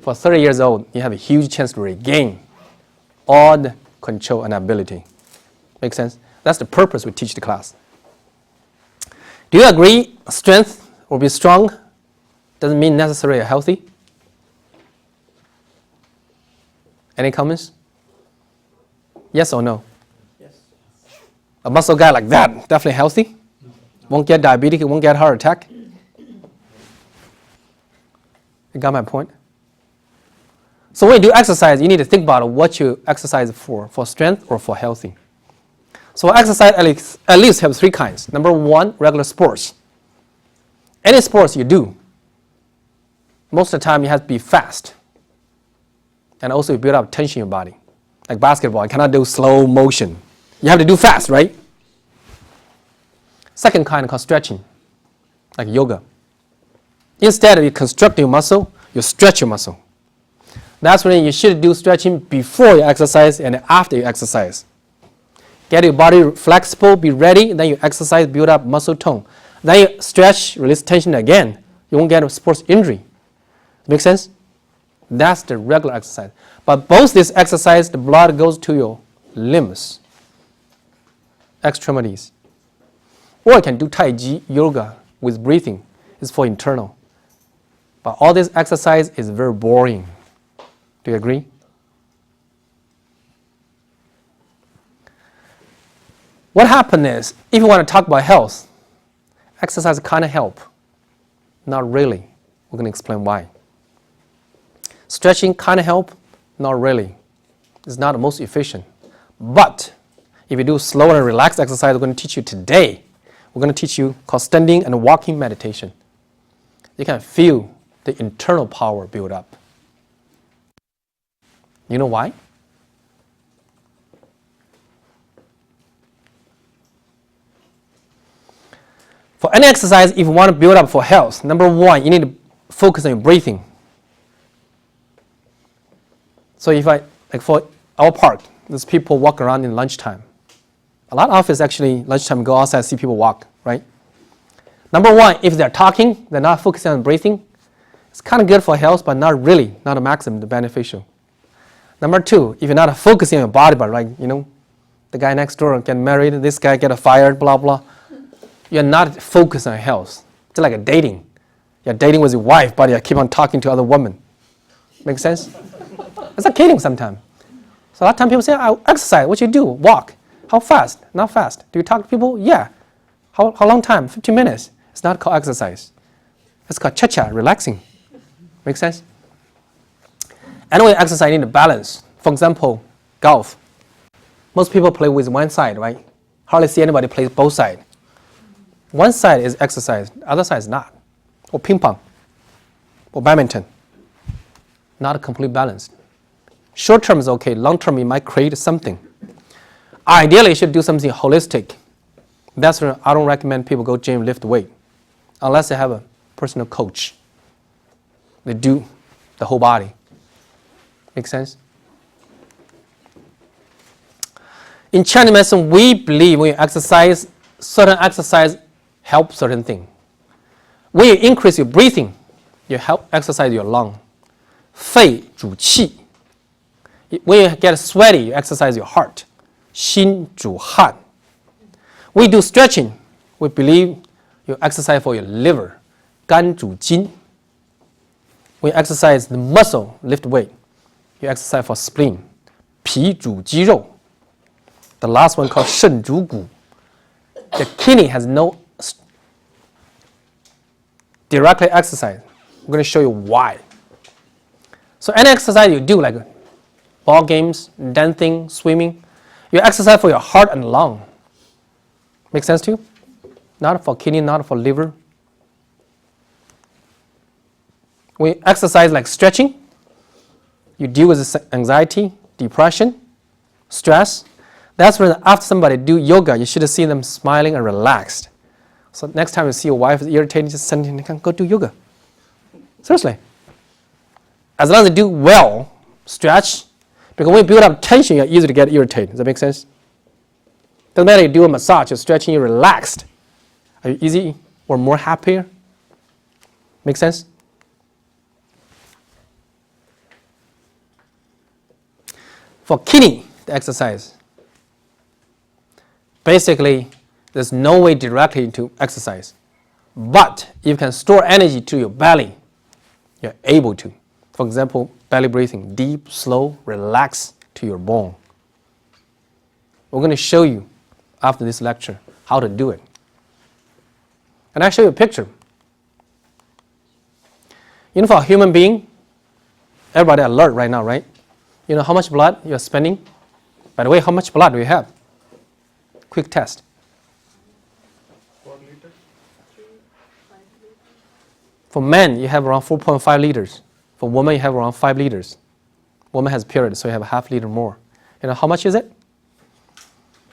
for 30 years old, you have a huge chance to regain all the control and ability. Make sense? That's the purpose we teach the class. Do you agree strength or be strong doesn't mean necessarily healthy? Any comments? Yes or no? Yes. A muscle guy like that, definitely healthy? Won't get diabetic, won't get heart attack? You got my point? So when you do exercise, you need to think about what you exercise for strength or for healthy. So exercise at least have three kinds. Number one, regular sports. Any sports you do, most of the time you have to be fast. And also you build up tension in your body. Like basketball, you cannot do slow motion. You have to do fast, right? Second kind called stretching, like yoga. Instead of you construct your muscle, you stretch your muscle. That's when you should do stretching before you exercise and after you exercise. Get your body flexible, be ready, then you exercise, build up muscle tone. Then you stretch, release tension again. You won't get a sports injury. Make sense? That's the regular exercise. But both this exercise, the blood goes to your limbs, extremities. Or you can do Tai Chi, yoga with breathing. It's for internal. But all this exercise is very boring. Do you agree? What happens is, if you want to talk about health, exercise kind of help. Not really. We're going to explain why. Stretching kind of help. Not really. It's not the most efficient. But if you do slow and relaxed exercise, we're going to teach you today. We're going to teach you called standing and walking meditation. You can feel the internal power build up. You know why? For any exercise, if you want to build up for health, number one, you need to focus on your breathing. So if like for our park, there's people walk around in lunchtime. A lot of offices actually, lunchtime, go outside and see people walk, right? Number one, if they're talking, they're not focusing on breathing, it's kind of good for health, but not really, not a maximum beneficial. Number two, if you're not focusing on your body, but like, the guy next door get married, this guy get fired, blah, blah. You're not focused on health. It's like a dating. You're dating with your wife, but you keep on talking to other women. Make sense? It's like kidding sometimes. So a lot of times people say, I exercise, what you do? Walk. How fast? Not fast. Do you talk to people? Yeah. How long time? 15 minutes. It's not called exercise. It's called cha-cha, relaxing. Make sense? Anyway, exercise need a balance. For example, golf. Most people play with one side, right? Hardly see anybody play both sides. One side is exercise, the other side is not. Or ping pong, or badminton. Not complete balanced. Short term is okay, long term you might create something. Ideally, you should do something holistic. That's why I don't recommend people go gym, lift weight, unless they have a personal coach. They do the whole body. Make sense? In Chinese medicine, we believe when you exercise, certain exercise help certain thing. When you increase your breathing, you help exercise your lung. 肺主气. When you get sweaty, you exercise your heart. 心主汗. We do stretching. We believe you exercise for your liver. 肝主筋. When you exercise the muscle, lift weight, you exercise for spleen. 脾主肌肉. The last one called 肾主骨. The kidney has no directly exercise. I'm going to show you why. So any exercise you do, like ball games, dancing, swimming, you exercise for your heart and lung. Make sense to you? Not for kidney, not for liver. When you exercise like stretching, you deal with anxiety, depression, stress. That's when after somebody do yoga, you should see them smiling and relaxed. So next time you see your wife is irritated, just send him, go do yoga. Seriously. As long as they do well, stretch, because when you build up tension, you're easy to get irritated. Does that make sense? Doesn't matter if you do a massage, you're stretching, you're relaxed. Are you easy or more happier? Make sense? For kidney, the exercise. Basically, there's no way directly to exercise. But if you can store energy to your belly, you're able to. For example, belly breathing, deep, slow, relax to your bone. We're going to show you after this lecture how to do it. And I show you a picture. You know, for a human being, everybody alert right now, right? You know how much blood you're spending? By the way, how much blood do you have? Quick test. 4 liters. For men, you have around 4.5 liters. For women, you have around 5 liters. Woman has period, so you have a half liter more. You know how much is it?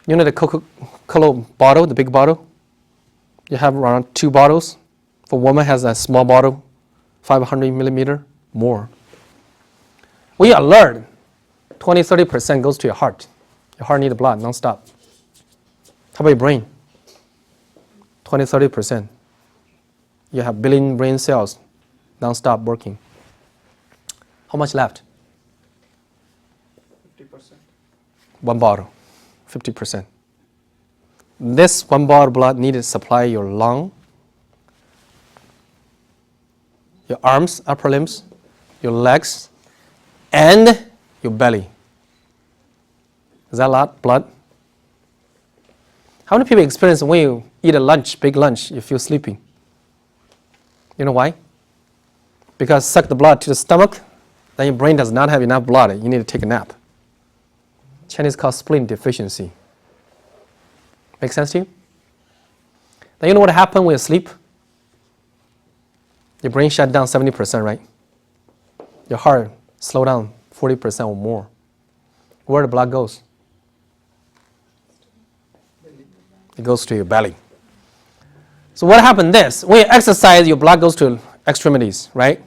You know the Coca-Cola bottle, the big bottle? You have around 2 bottles. For woman has a small bottle, 500 millimeter, more. When you alert, 20-30% goes to your heart. Your heart needs blood non-stop. How about your brain? 20-30%. You have billion brain cells non-stop working. How much left? 50%. 1 bottle, 50%. This 1 bottle of blood needed to supply your lung, your arms, upper limbs, your legs, and your belly. Is that a lot of blood? How many people experience when you eat a lunch, big lunch, you feel sleepy? You know why? Because suck the blood to the stomach, then your brain does not have enough blood. You need to take a nap. Chinese called spleen deficiency. Make sense to you? Then you know what happens when you sleep? Your brain shut down 70%, right? Your heart slow down 40% or more. Where the blood goes? It goes to your belly. So what happened this? When you exercise, your blood goes to extremities, right?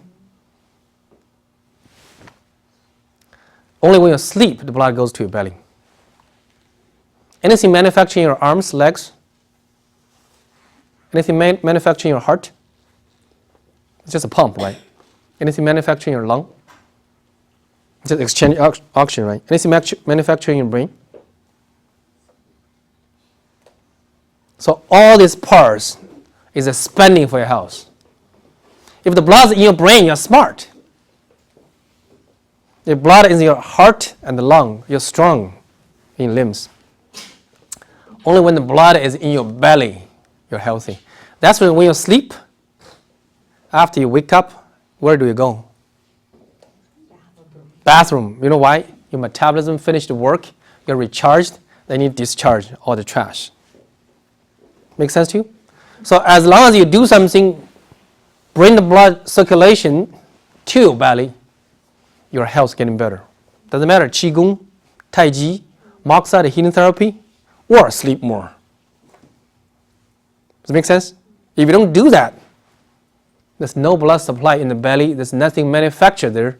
Only when you sleep, the blood goes to your belly. Anything manufacturing your arms, legs? Anything manufacturing your heart? It's just a pump, right? Anything manufacturing your lung? It's just exchange oxygen, right? Anything manufacturing your brain? So all these parts is a spending for your health. If the blood is in your brain, you're smart. If blood is in your heart and the lung, you're strong in limbs. Only when the blood is in your belly, you're healthy. That's when you sleep, after you wake up, where do you go? Bathroom. You know why? Your metabolism finished the work, you're recharged, then you discharge all the trash. Make sense to you? So as long as you do something, bring the blood circulation to your belly, your health is getting better. Doesn't matter, Qigong, Tai Chi, moksha, healing therapy, or sleep more. Does it make sense? If you don't do that, there's no blood supply in the belly, there's nothing manufactured there.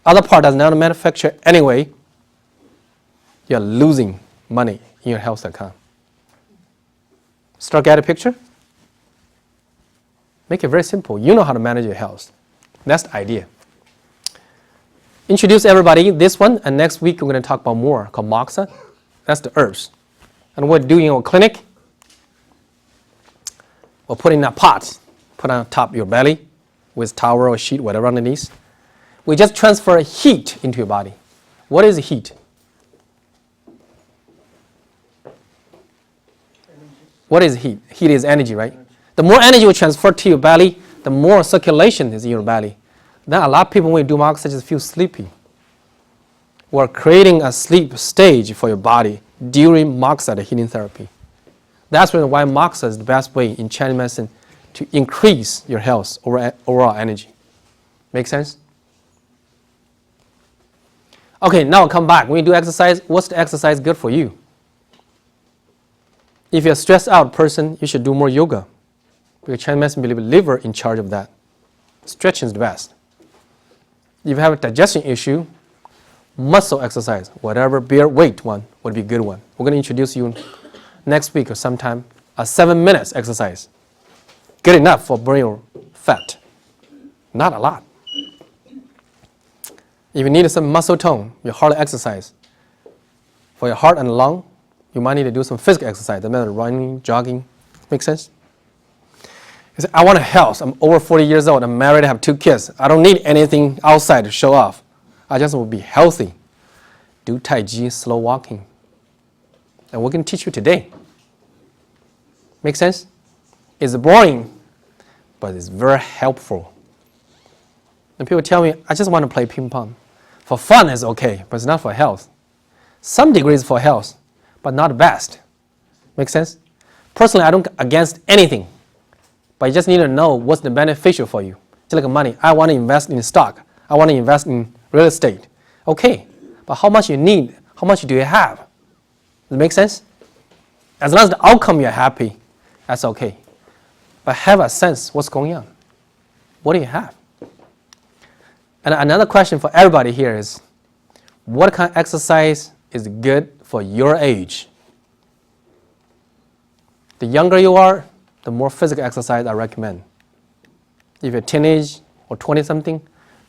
Other part does not manufacture anyway, you're losing money in your health account. Start get a picture? Make it very simple. You know how to manage your health. That's the idea. Introduce everybody this one, and next week we're going to talk about more called moksha. That's the herbs. And what we're doing in our clinic, we're putting in a pot, put on top of your belly with towel or sheet, whatever underneath. We just transfer heat into your body. What is heat? What is heat? Heat is energy, right? The more energy we transfer to your belly, the more circulation is in your belly. Then a lot of people, when you do moksha, just feel sleepy. We're creating a sleep stage for your body during moksha, the healing therapy. That's why moksha is the best way in Chinese medicine to increase your health, overall energy. Make sense? Okay, now come back. When you do exercise, what's the exercise good for you? If you're a stressed out person, you should do more yoga. Because Chinese medicine believes liver in charge of that. Stretching is the best. If you have a digestion issue, muscle exercise, whatever bear weight one would be a good one. We're going to introduce you next week or sometime a 7 minutes exercise. Good enough for burning your fat. Not a lot. If you need some muscle tone, your heart exercise. For your heart and lung, you might need to do some physical exercise. Doesn't matter, running, jogging. Make sense? You say, I want a health. I'm over 40 years old. I'm married. I have 2 kids. I don't need anything outside to show off. I just want to be healthy. Do Tai Chi, slow walking. And we're going to teach you today. Make sense? It's boring, but it's very helpful. And people tell me, I just want to play ping pong. For fun is okay, but it's not for health. Some degrees for health, but not the best. Make sense? Personally, I don't against anything, but you just need to know what's the beneficial for you. Just like money, I want to invest in stock. I want to invest in real estate. Okay, but how much you need? How much do you have? Does it make sense? As long as the outcome you're happy, that's okay. But have a sense what's going on. What do you have? And another question for everybody here is, what kind of exercise is good for your age? The younger you are, the more physical exercise I recommend. If you're teenage or 20-something,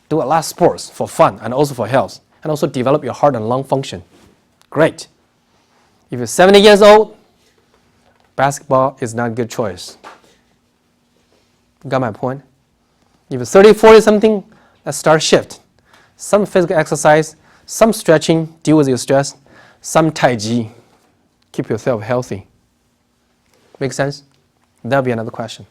do a lot of sports for fun and also for health, and also develop your heart and lung function. Great. If you're 70 years old, basketball is not a good choice. Got my point? If you're 30, 40-something, let's start shift. Some physical exercise, some stretching, deal with your stress, some Tai Chi, keep yourself healthy. Make sense? That'll be another question.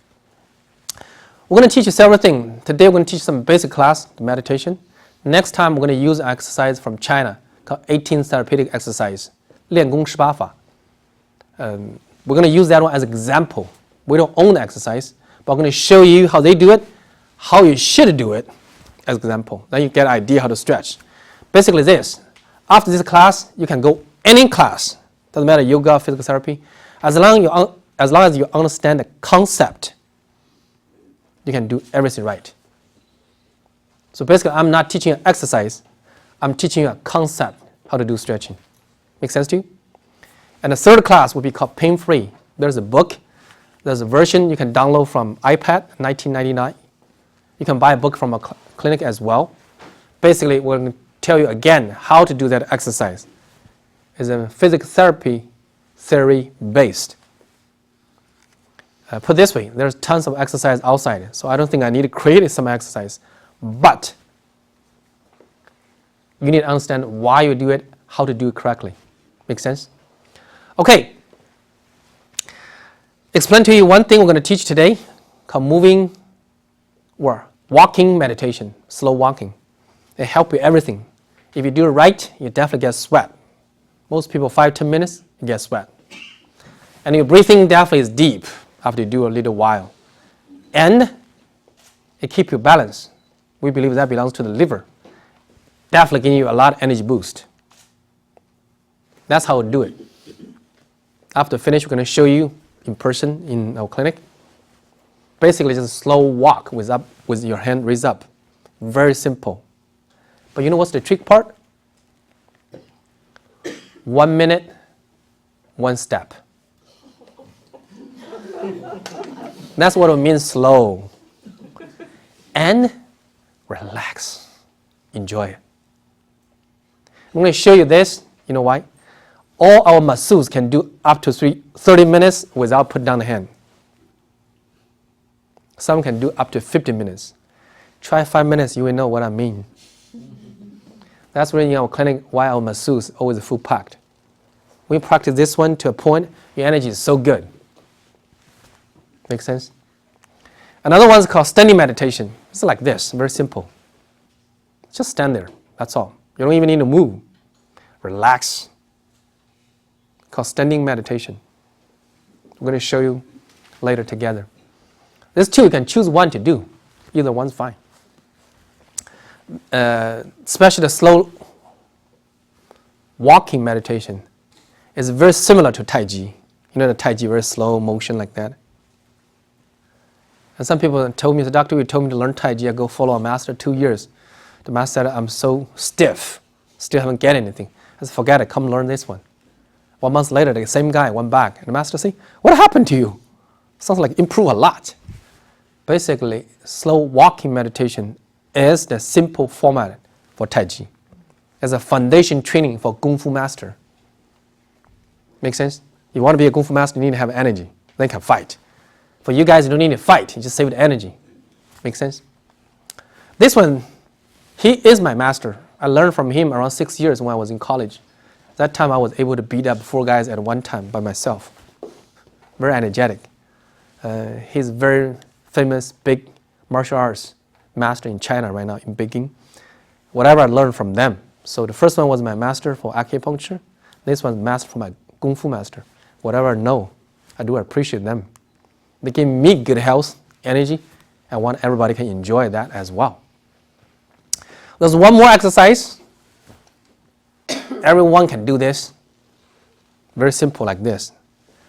We're going to teach you several things. Today we're going to teach some basic class, meditation. Next time we're going to use an exercise from China called 18 therapeutic exercise, 练功18法. We're going to use that one as an example. We don't own the exercise, but I'm going to show you how they do it, how you should do it as an example. Then you get an idea how to stretch. Basically this, after this class, you can go any class. Doesn't matter, yoga, physical therapy. As long as you understand the concept, you can do everything right. So basically, I'm not teaching you an exercise. I'm teaching you a concept, how to do stretching. Make sense to you? And the third class will be called Pain-Free. There's a book. There's a version you can download from iPad, $19.99. You can buy a book from a clinic as well. Basically, we're going to tell you again how to do that exercise. It's a physical therapy theory based. Put this way, there's tons of exercise outside, so I don't think I need to create some exercise. But you need to understand why you do it, how to do it correctly. Make sense? Okay. explain to you one thing we're going to teach today called walking meditation, slow walking. It helps you everything. If you do it right, you definitely get sweat. Most people 5-10 minutes, you get sweat. And your breathing definitely is deep after you do a little while. And it keeps you balanced. We believe that belongs to the liver. Definitely giving you a lot of energy boost. That's how we do it. After finish, we're going to show you in person in our clinic. Basically, just a slow walk with your hand raised up. Very simple. But you know what's the trick part? 1 minute, 1 step. That's what it means slow. And relax. Enjoy it. I'm going to show you this. You know why? All our masseuses can do up to 30 minutes without putting down the hand. Some can do up to 50 minutes. Try 5 minutes, you will know what I mean. That's really in our clinic why our masseuses always full packed. We practice this one to a point, your energy is so good. Make sense? Another one is called standing meditation. It's like this, very simple. Just stand there, that's all. You don't even need to move. Relax. Called standing meditation. We're going to show you later together. There's two, you can choose one to do. Either one's fine. Especially the slow walking meditation is very similar to Tai Chi. You know the Tai Chi, very slow motion like that. And some people told me, the doctor told me to learn Tai Chi, I go follow a master 2 years. The master said, I'm so stiff, still haven't get anything. I said, forget it, come learn this one. 1 month later, the same guy went back. And the master said, what happened to you? Sounds like improve a lot. Basically, slow walking meditation is the simple format for Tai Chi. It's a foundation training for Kung Fu master. Make sense? If you want to be a Kung Fu master, you need to have energy. Then you can fight. For you guys, you don't need to fight. You just save the energy. Make sense? This one, he is my master. I learned from him around 6 years when I was in college. That time I was able to beat up 4 guys at one time by myself. Very energetic. He's very famous, big martial arts master in China right now, in Beijing. Whatever I learned from them. So the first one was my master for acupuncture. This one's master for my Kung Fu master. Whatever I know, I do appreciate them. They give me good health, energy. I want everybody can enjoy that as well. There's one more exercise. Everyone can do this. Very simple like this.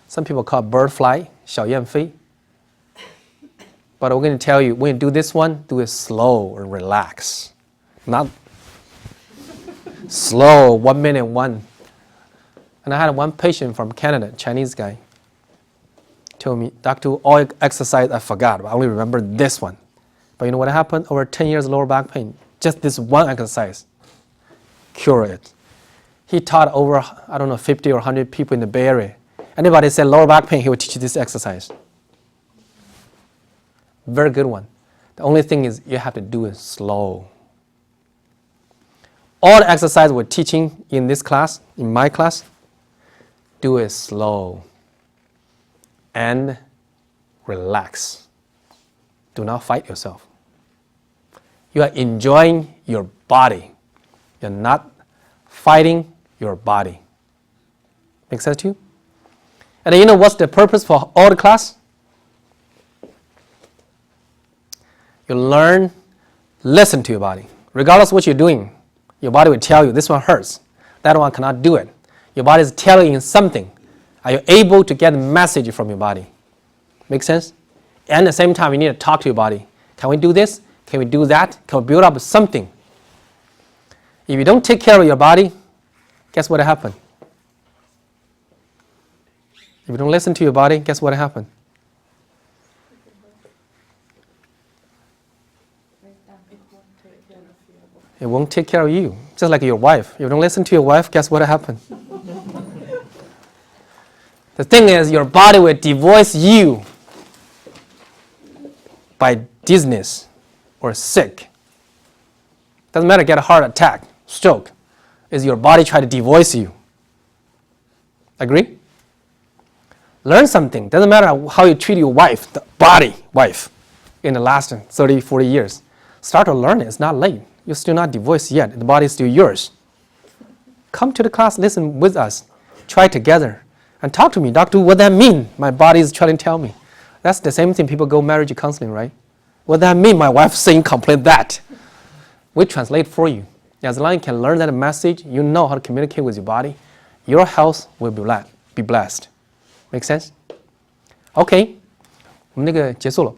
Some people call it bird fly, 小燕飞. But we're going to tell you, when you do this one, do it slow and relax. Not slow, 1 minute, 1. And I had one patient from Canada, Chinese guy, told me, Doctor, all exercise I forgot, but I only remember this one. But you know what happened? Over 10 years lower back pain, just this one exercise, cure it. He taught over, 50 or 100 people in the Bay Area. Anybody said lower back pain, he would teach you this exercise. Very good one. The only thing is you have to do it slow. All the exercise we're teaching in this class, in my class, do it slow and relax. Do not fight yourself. You are enjoying your body. You're not fighting your body. Make sense to you? And then you know what's the purpose for all the class? You learn, listen to your body. Regardless of what you're doing, your body will tell you, this one hurts, that one cannot do it. Your body is telling you something. Are you able to get a message from your body? Make sense? And at the same time, you need to talk to your body. Can we do this? Can we do that? Can we build up something? If you don't take care of your body, guess what happened? If you don't listen to your body, guess what happened? It won't take care of you. Just like your wife. If you don't listen to your wife, guess what happened? The thing is, your body will divorce you by dizziness or sick. Doesn't matter, get a heart attack, stroke. Is your body trying to divorce you? Agree? Learn something. Doesn't matter how you treat your wife, the body wife, in the last 30, 40 years. Start to learn it. It's not late. You're still not divorced yet. The body is still yours. Come to the class, listen with us. Try together. And talk to me. Doctor, what that mean? My body is trying to tell me. That's the same thing people go marriage counseling, right? What that mean? My wife saying complete that. We translate for you. As long as you can learn that message, you know how to communicate with your body, your health will be blessed. Make sense? OK, 我们那个结束了。